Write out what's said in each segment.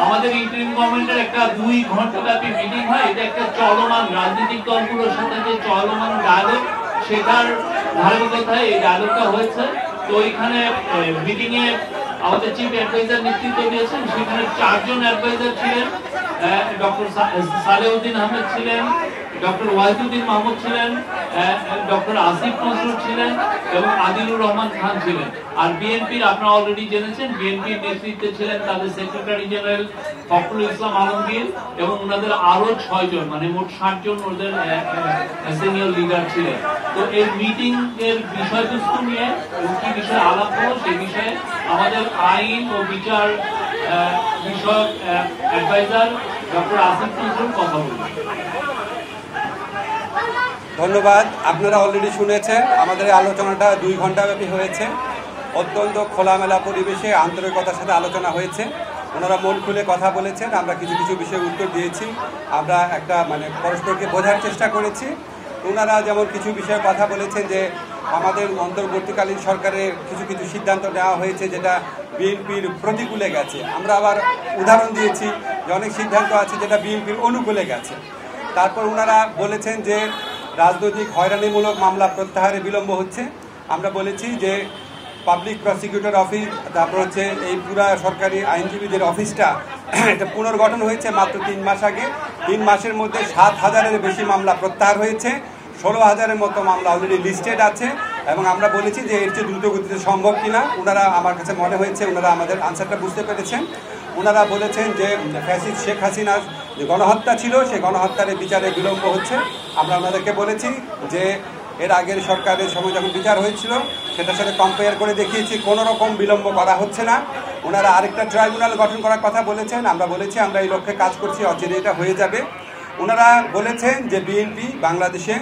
আমাদের ইন্টারিম গভর্নমেন্টের একটা 2 ঘন্টা ব্যাপী মিটিং হয়। এটা একটা চলমান রাজনৈতিক দলগুলোর সাথে যে চলমান ডায়ালগ, সেটার ধারাবাহিকতায় এই ডায়ালগটা হয়েছে। তো এখানে মিটিং এ আমাদের চিফ অ্যাডভাইজার নেতৃত্ব দিয়েছেন। সেখানে 4 জন অ্যাডভাইজার ছিলেন। ডক্টর সালেউদ্দিন আহমেদ ছিলেন, ডক্টর ওয়াহিদুদ্দিন মাহমুদ ছিলেন, ডক্টর আসিফ নজরুল ছিলেন এবং আদিলুর রহমান খান ছিলেন। আর বিএনপির আপনারা অলরেডি জেনেছেন, বিএনপির নেতৃত্বে ছিলেন তাদের সেক্রেটারি জেনারেল ফখরুল ইসলাম আলমগীর এবং ওনাদের আরো 6 জন, মানে মোট 60 জন ওদের সিনিয়র লিডার ছিলেন। তো এই মিটিং এর বিষয়বস্তু নিয়ে কি বিষয়ে আলাপ হলো সেই বিষয়ে আমাদের আইন ও বিচার বিষয়ক অ্যাডভাইজার ডক্টর আসিফ নজরুল কথা বলবেন। ধন্যবাদ। আপনারা অলরেডি শুনেছেন আমাদের এই আলোচনাটা 2 ঘন্টা ব্যাপী হয়েছে। অত্যন্ত খোলামেলা পরিবেশে আন্তরিকতার সাথে আলোচনা হয়েছে। ওনারা মন খুলে কথা বলেছেন, আমরা কিছু কিছু বিষয়ে উত্তর দিয়েছি, আমরা একটা পরস্পরকে বোঝার চেষ্টা করেছি। ওনারা যেমন কিছু বিষয়ে কথা বলেছেন যে আমাদের অন্তর্বর্তীকালীন সরকারের কিছু কিছু সিদ্ধান্ত নেওয়া হয়েছে যেটা বিএনপির প্রতিকূলে গেছে। আমরা আবার উদাহরণ দিয়েছি যে অনেক সিদ্ধান্ত আছে যেটা বিএনপির অনুকূলে গেছে। তারপর ওনারা বলেছেন যে রাজনৈতিক হয়রানিমূলক মামলা প্রত্যাহারে বিলম্ব হচ্ছে। আমরা বলেছি যে পাবলিক প্রসিকিউটর অফিস, তারপর হচ্ছে এই পুরা সরকারি আইনজীবীদের অফিসটা এটা পুনর্গঠন হয়েছে মাত্র 3 মাস আগে। 3 মাসের মধ্যে 7,000-এর বেশি মামলা প্রত্যাহার হয়েছে, 16,000-এর মতো মামলা অলরেডি লিস্টেড আছে। এবং আমরা বলেছি যে এর চেয়ে দ্রুত গতিতে সম্ভব কিনা। ওনারা, আমার কাছে মনে হয়েছে ওনারা আমাদের আনসারটা বুঝতে পেরেছেন। ওনারা বলেছেন যে ফ্যাসিস্ট শেখ হাসিনার যে গণহত্যা ছিল সেই গণহত্যার বিচারে বিলম্ব হচ্ছে। আমরা ওনাদেরকে বলেছি যে এর আগের সরকারের সময় যখন বিচার হয়েছিল সেটার সাথে কম্পেয়ার করে দেখিয়েছি কোনো রকম বিলম্ব করা হচ্ছে না। ওনারা আরেকটা ট্রাইব্যুনাল গঠন করার কথা বলেছেন। আমরা বলেছি আমরা এই লক্ষ্যে কাজ করছি, অচিরে এটা হয়ে যাবে। ওনারা বলেছেন যে বিএনপি বাংলাদেশে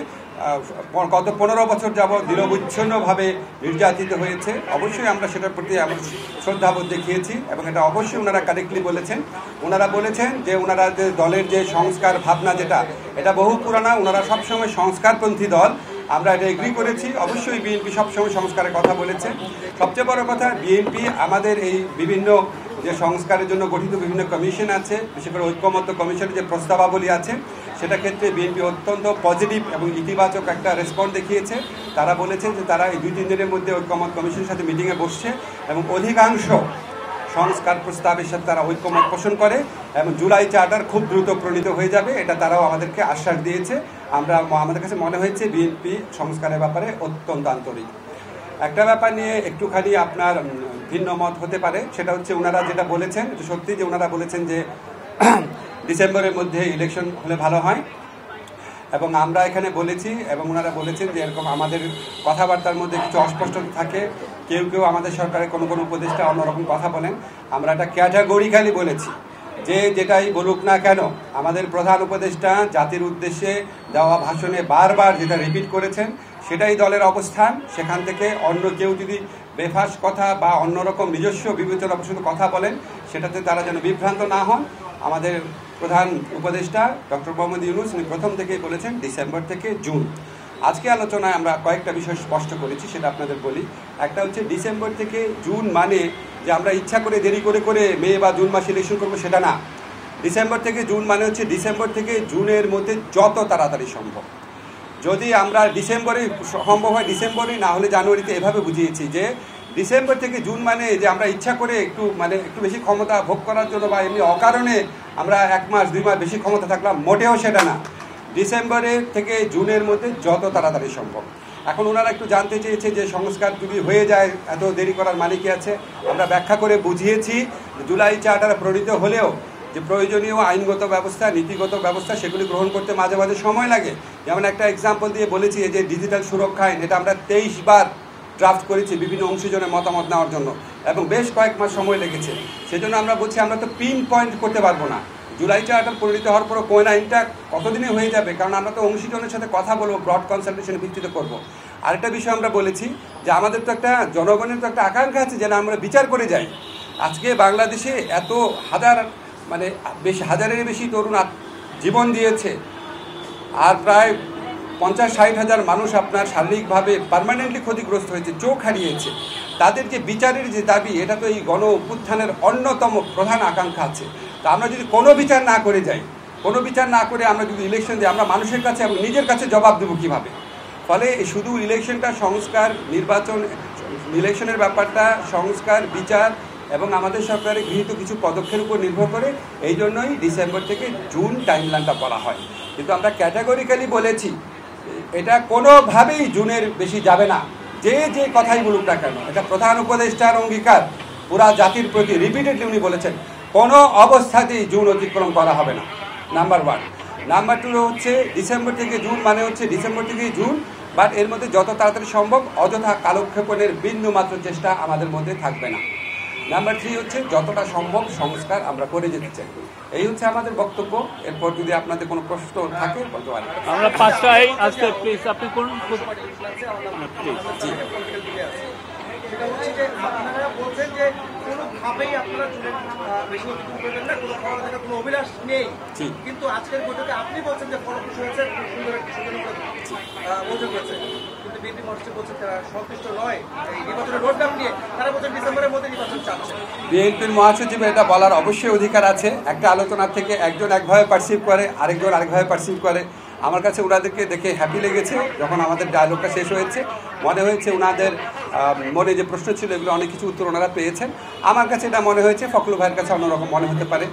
গত 15 বছর যাবৎ নিরবচ্ছিন্নভাবে নির্যাতিত হয়েছে। অবশ্যই আমরা সেটার প্রতি আমরা শ্রদ্ধাবোধ দেখিয়েছি এবং এটা অবশ্যই ওনারা কারেক্টলি বলেছেন। ওনারা বলেছেন যে ওনারা যে দলের যে সংস্কার ভাবনা যেটা এটা বহু পুরানা, ওনারা সবসময় সংস্কারপন্থী দল, আমরা এটা এগ্রি করেছি। অবশ্যই বিএনপি সবসময় সংস্কারের কথা বলেছে। সবচেয়ে বড় কথা, বিএনপি আমাদের এই বিভিন্ন যে সংস্কারের জন্য গঠিত বিভিন্ন কমিশন আছে, বিশেষ করে ঐক্যমত্য কমিশনের যে প্রস্তাবাবলী আছে সেটা ক্ষেত্রে বিএনপি অত্যন্ত পজিটিভ এবং ইতিবাচক একটা রেসপন্স দেখিয়েছে। তারা বলেছে যে তারা এই 2-3 দিনের মধ্যে ঐক্যমত কমিশনের সাথে মিটিংয়ে বসছে এবং অধিকাংশ সংস্কার প্রস্তাবের সাথে তারা ঐক্যমত পোষণ করে এবং জুলাই চার্টার খুব দ্রুত প্রণীত হয়ে যাবে, এটা তারাও আমাদেরকে আশ্বাস দিয়েছে। আমাদের কাছে মনে হয়েছে বিএনপি সংস্কারের ব্যাপারে অত্যন্ত আন্তরিক। একটা ব্যাপার নিয়ে একটুখানি আপনার ভিন্ন মত হতে পারে, সেটা হচ্ছে ওনারা যেটা বলেছেন সত্যি, যে ওনারা বলেছেন যে ডিসেম্বরের মধ্যে ইলেকশন হলে ভালো হয়। এবং আমরা এখানে বলেছি এবং ওনারা বলেছেন যে এরকম আমাদের কথাবার্তার মধ্যে কিছু অস্পষ্টতা থাকে, কেউ কেউ আমাদের সরকারের কোনো কোনো উপদেষ্টা অন্যরকম কথা বলেন। আমরা একটা ক্যাটাগরিক্যালি বলেছি যে যেটাই বলুক না কেন আমাদের প্রধান উপদেষ্টা জাতির উদ্দেশ্যে দেওয়া ভাষণে বারবার যেটা রিপিট করেছেন সেটাই দলের অবস্থান। সেখান থেকে অন্য কেউ যদি বেফাস কথা বা অন্যরকম নিজস্ব বিবেচনা শুধু কথা বলেন সেটাতে তারা যেন বিভ্রান্ত না হন। আমাদের প্রধান উপদেষ্টা ডক্টর মোহাম্মদ ইউনূস উনি প্রথম থেকেই বলেছেন ডিসেম্বর থেকে জুন। আজকে আলোচনায় আমরা কয়েকটা বিষয় স্পষ্ট করেছি, সেটা আপনাদের বলি। একটা হচ্ছে ডিসেম্বর থেকে জুন মানে যে আমরা ইচ্ছা করে দেরি করে করে মে বা জুন মাসে ইলেকশন করবো সেটা না। ডিসেম্বর থেকে জুন মানে হচ্ছে ডিসেম্বর থেকে জুনের মধ্যে যত তাড়াতাড়ি সম্ভব। যদি আমরা ডিসেম্বরে সম্ভব হয় ডিসেম্বরে, না হলে জানুয়ারিতে, এভাবে বুঝিয়েছি যে ডিসেম্বর থেকে জুন মানে যে আমরা ইচ্ছা করে একটু বেশি ক্ষমতা ভোগ করার জন্য বা এমনি অকারণে আমরা 1 মাস 2 মাস বেশি ক্ষমতা থাকলাম, মোটেও সেটা না। ডিসেম্বরের থেকে জুনের মধ্যে যত তাড়াতাড়ি সম্ভব। এখন ওনারা একটু জানতে চেয়েছে যে সংস্কার যদি হয়ে যায় এত দেরি করার মানে কি আছে। আমরা ব্যাখ্যা করে বুঝিয়েছি জুলাই চার্টার প্রণীত হলেও যে প্রয়োজনীয় আইনগত ব্যবস্থা, নীতিগত ব্যবস্থা সেগুলি গ্রহণ করতে মাঝে মাঝে সময় লাগে। যেমন একটা এক্সাম্পল দিয়ে বলেছি যে ডিজিটাল সুরক্ষা আইন, এটা আমরা 23 বার ড্রাফট করেছি বিভিন্ন অংশীজনের মতামত নেওয়ার জন্য এবং বেশ কয়েক মাস সময় লেগেছে। সেজন্য আমরা বলছি আমরা তো পিন পয়েন্ট করতে পারবো না। জুলাই চার্টার পরিণত হওয়ার পরও কোন আইনটা কতদিনে হয়ে যাবে, কারণ আমরা তো অংশীজনের সাথে কথা বলবো, ব্রড কনসালটেশন ভিত্তিতে করবো। আরেকটা বিষয় আমরা বলেছি যে আমাদের তো একটা জনগণের তো একটা আকাঙ্ক্ষা আছে যেন আমরা বিচার করে যাই। আজকে বাংলাদেশে এত হাজারের বেশি তরুণ জীবন দিয়েছে আর প্রায় 50-60 হাজার মানুষ আপনার শারীরিকভাবে পার্মানেন্টলি ক্ষতিগ্রস্ত হয়েছে, চোখ হারিয়েছে। তাদের যে বিচারের যে দাবি, এটা তো এই গণ অভ্যুত্থানের অন্যতম প্রধান আকাঙ্ক্ষা আছে। তা আমরা যদি কোনো বিচার না করে যাই, কোনো বিচার না করে আমরা যদি ইলেকশন দিই, আমরা মানুষের কাছে এবং নিজের কাছে জবাব দেবো কীভাবে? ফলে শুধু ইলেকশনটা সংস্কার, নির্বাচন, ইলেকশনের ব্যাপারটা সংস্কার, বিচার এবং আমাদের সরকারের গৃহীত কিছু পদক্ষেপের উপর নির্ভর করে। এই জন্যই ডিসেম্বর থেকে জুন টাইমলাইনটা বলা হয়। কিন্তু আমরা ক্যাটাগরিক্যালি বলেছি এটা কোনোভাবেই জুনের বেশি যাবে না, যে যে কথাই বলুক না কেন। এটা প্রধান উপদেষ্টার অঙ্গীকার পুরা জাতির প্রতি, রিপিটেডলি উনি বলেছেন কোনো অবস্থাতেই জুন অতিক্রম করা হবে না, নাম্বার 1। নাম্বার 2 হচ্ছে ডিসেম্বর থেকে জুন মানে হচ্ছে ডিসেম্বর থেকে জুন, বাট এর মধ্যে যত তাড়াতাড়ি সম্ভব অযথা কালক্ষেপণের বিন্দু মাত্র চেষ্টা আমাদের মধ্যে থাকবে না। নাম্বার 3 হচ্ছে যতটা সম্ভব সংস্কার আমরা করে যেতে চাই। এই হচ্ছে আমাদের বক্তব্য। এরপর যদি আপনাদের কোনো প্রশ্ন থাকে বলতে পারেন। আমরা 5টায় আজকে প্লিজ আপনি কোন সেটা হচ্ছে যে আপনারা বলছেন যে কোনোভাবেই আপনারা বেশি অতিক্রম করবেন না, কোনো খাওয়া থাকার কোনো অভিলাষ নেই, কিন্তু আজকের বৈঠকে আপনি বলছেন যে ফলপ্রসূ হয়েছে, সুন্দর বৈঠক হয়েছে, কিন্তু বিএনপি মহাসচিব বলছেন তারা সন্তুষ্ট নয় এই নির্বাচনের রোডম্যাপ নিয়ে। তারা বলছেন ডিসেম্বরের মধ্যে নির্বাচন চাচ্ছে। বিএনপির মহাসচিব এটা বলার অবশ্যই অধিকার আছে। একটা আলোচনা থেকে একজন একভাবে পারসিভ করে, আরেকজন আরেকভাবে পারসিভ করে। আমার কাছে ওনাদেরকে দেখে হ্যাপি লেগেছে। যখন আমাদের ডায়লগটা শেষ হয়েছে মনে হয়েছে ওনাদের মনে যে প্রশ্ন ছিল এগুলো অনেক কিছু উত্তর ওনারা পেয়েছেন। আমার কাছে এটা মনে হয়েছে, ফখরুল ভাইয়ের কাছে অন্যরকম মনে হতে পারে।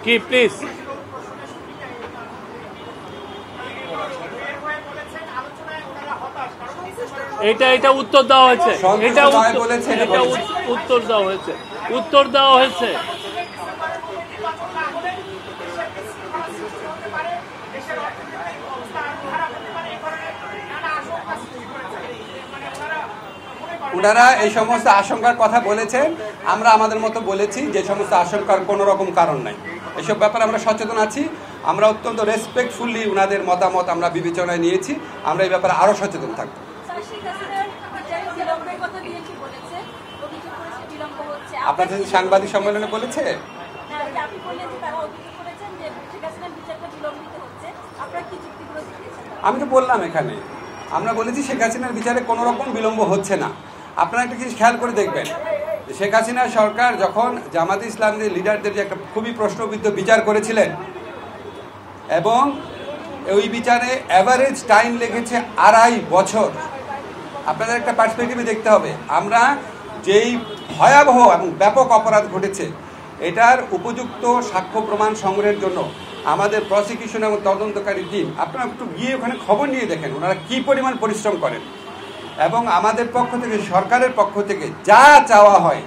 কি প্লিজ এটা উত্তর দেওয়া হয়েছে, এটা উত্তর দেওয়া হয়েছে, উত্তর দেওয়া হয়েছে। ওনারা এই সমস্ত আশঙ্কার কথা বলেছেন, আমরা আমাদের মতো বলেছি যে সমস্ত আশঙ্কার কোনো রকম কারণ নাই। এসব ব্যাপারে আমরা সচেতন আছি। আমরা অত্যন্ত রেসপেক্টফুলি ওনাদের মতামত আমরা বিবেচনায় নিয়েছি। আমরা এই ব্যাপারে আরও সচেতন থাকবো। আপনাদের সাংবাদিক সম্মেলনে বলেছে, আমি তো বললাম এখানে আমরা বলেছি শেখ হাসিনার বিচারে কোনো রকম বিলম্ব হচ্ছে না। আপনারা একটা জিনিস খেয়াল করে দেখবেন, শেখ হাসিনা সরকার যখন জামাতে ইসলামদের লিডারদের যে একটা খুবই প্রশ্নবিদ্ধ বিচার করেছিলেন এবং ওই বিচারে অ্যাভারেজ টাইম লেগেছে 2.5 বছর। আপনাদের একটা পার্সপেক্টিভে দেখতে হবে, আমরা যেই ভয়াবহ এবং ব্যাপক অপরাধ ঘটেছে এটার উপযুক্ত সাক্ষ্য প্রমাণ সংগ্রহের জন্য আমাদের প্রসিকিউশন এবং তদন্তকারী টিম, আপনারা একটু গিয়ে ওখানে খবর নিয়ে দেখেন ওনারা কী পরিমাণ পরিশ্রম করেন। এবং আমাদের পক্ষ থেকে, সরকারের পক্ষ থেকে যা চাওয়া হয়,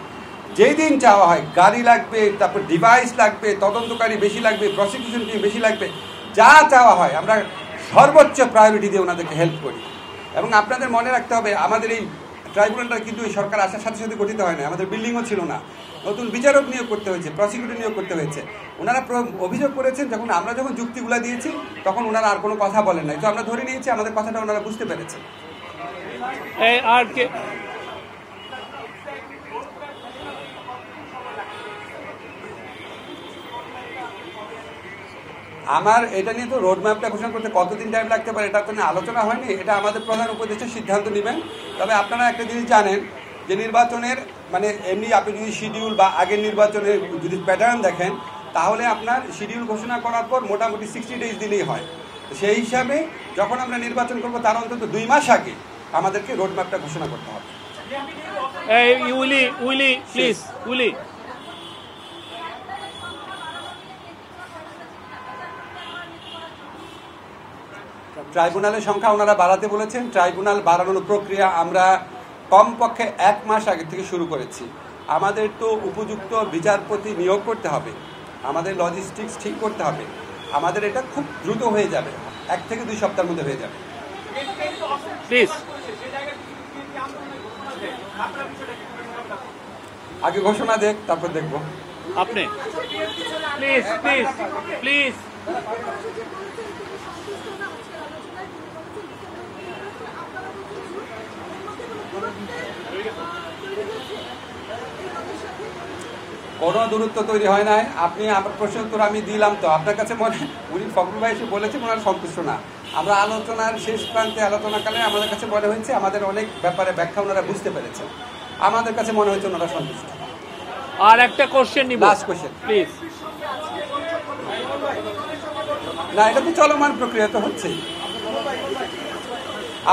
যেই দিন চাওয়া হয়, গাড়ি লাগবে, তারপর ডিভাইস লাগবে, তদন্তকারী বেশি লাগবে, প্রসিকিউশন টিম বেশি লাগবে, যা চাওয়া হয় আমরা সর্বোচ্চ প্রায়োরিটি দিয়ে ওনাদেরকে হেল্প করি। এবং আপনাদের মনে রাখতে হবে আমাদের এই ট্রাইব্যুনালটা কিন্তু এই সরকার আসার সাথে সাথে গঠিত হয় না। আমাদের বিল্ডিংও ছিল না, নতুন বিচারক নিয়োগ করতে হয়েছে, প্রসিকিউটর নিয়োগ করতে হয়েছে। ওনারা অভিযোগ করেছেন, আমরা যখন যুক্তিগুলো দিয়েছি তখন ওনারা আর কোনো কথা বলেন নাই। তো আমরা ধরে নিয়েছি আমাদের কথাটা ওনারা বুঝতে পেরেছে। আর কে আমার এটা নিয়ে তো রোড ম্যাপটা ঘোষণা করতে কতদিন টাইম লাগতে পারে এটা তো নিয়ে আলোচনা হয়নি। এটা আমাদের প্রধান উপদেষ্টা সিদ্ধান্ত নেবেন। তবে আপনারা একটা জিনিস জানেন যে নির্বাচনের মানে এমনি আপনি যদি শিডিউল বা আগের নির্বাচনের যদি প্যাটার্ন দেখেন তাহলে আপনার শিডিউল ঘোষণা করার পর মোটামুটি 60 ডেজ দিলেই হয়। সেই হিসাবে যখন আমরা নির্বাচন করব তার অন্তত 2 মাস আগে আমাদেরকে রোড ম্যাপটা ঘোষণা করতে হবে। ট্রাইব্যুনালের সংখ্যা ওনারা বাড়াতে বলেছেন। ট্রাইব্যুনাল বাড়ানোর প্রক্রিয়া আমরা কমপক্ষে 1 মাস আগে থেকে শুরু করেছি। আমাদের তো উপযুক্ত বিচারপতি নিয়োগ করতে হবে, আমাদের লজিস্টিক্স ঠিক করতে হবে। আমাদের এটা খুব দ্রুত হয়ে যাবে, 1 থেকে 2 সপ্তাহের মধ্যে হয়ে যাবে। আগে ঘোষণা দেখ, তারপর দেখব। আপনি প্লিজ প্লিজ প্লিজ কোনো দূরত্ব তৈরি হয় নাই। আপনি আমার প্রশ্নের উত্তর আমি দিলাম, তো আপনার কাছে মনে উনি ফখরুল ভাই এসে বলেছেন ওনারা সন্তুষ্ট না। আমরা আলোচনার শেষ প্রান্তে আলোচনাকালে আমাদের কাছে মনে হয়েছে আমাদের অনেক ব্যাপারে ব্যাখ্যা ওনারা বুঝতে পেরেছেন। আমাদের কাছে মনে হয়েছে ওনারা সন্তুষ্ট। আর একটা কোশ্চেন নিব, লাস্ট কোশ্চেন প্লিজ। না, এটা তো চলমান প্রক্রিয়া তো হচ্ছেই।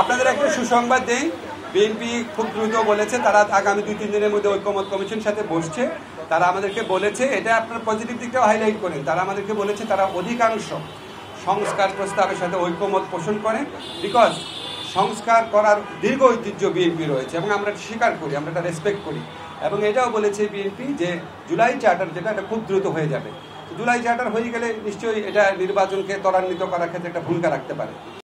আপনাদের একটা সুসংবাদ দেই, বিএনপি খুব দ্রুত বলেছে তারা আগামী 2-3 দিনের মধ্যে ঐক্যমত কমিশন সাথে বসছে। তারা আমাদেরকে বলেছে, এটা আপনার পজিটিভ দিকটাও হাইলাইট করেন, তারা আমাদেরকে বলেছে তারা অধিকাংশ সংস্কার প্রস্তাবের সাথে ঐক্যমত পোষণ করে, বিকজ সংস্কার করার দীর্ঘ ঐতিহ্য বিএনপি রয়েছে এবং আমরা স্বীকার করি, আমরা এটা রেসপেক্ট করি। এবং এটাও বলেছে বিএনপি যে জুলাই চার্টার যেটা, এটা খুব দ্রুত হয়ে যাবে। জুলাই চার্টার হয়ে গেলে নিশ্চয়ই এটা নির্বাচনকে ত্বরান্বিত করার ক্ষেত্রে একটা ভূমিকা রাখতে পারে।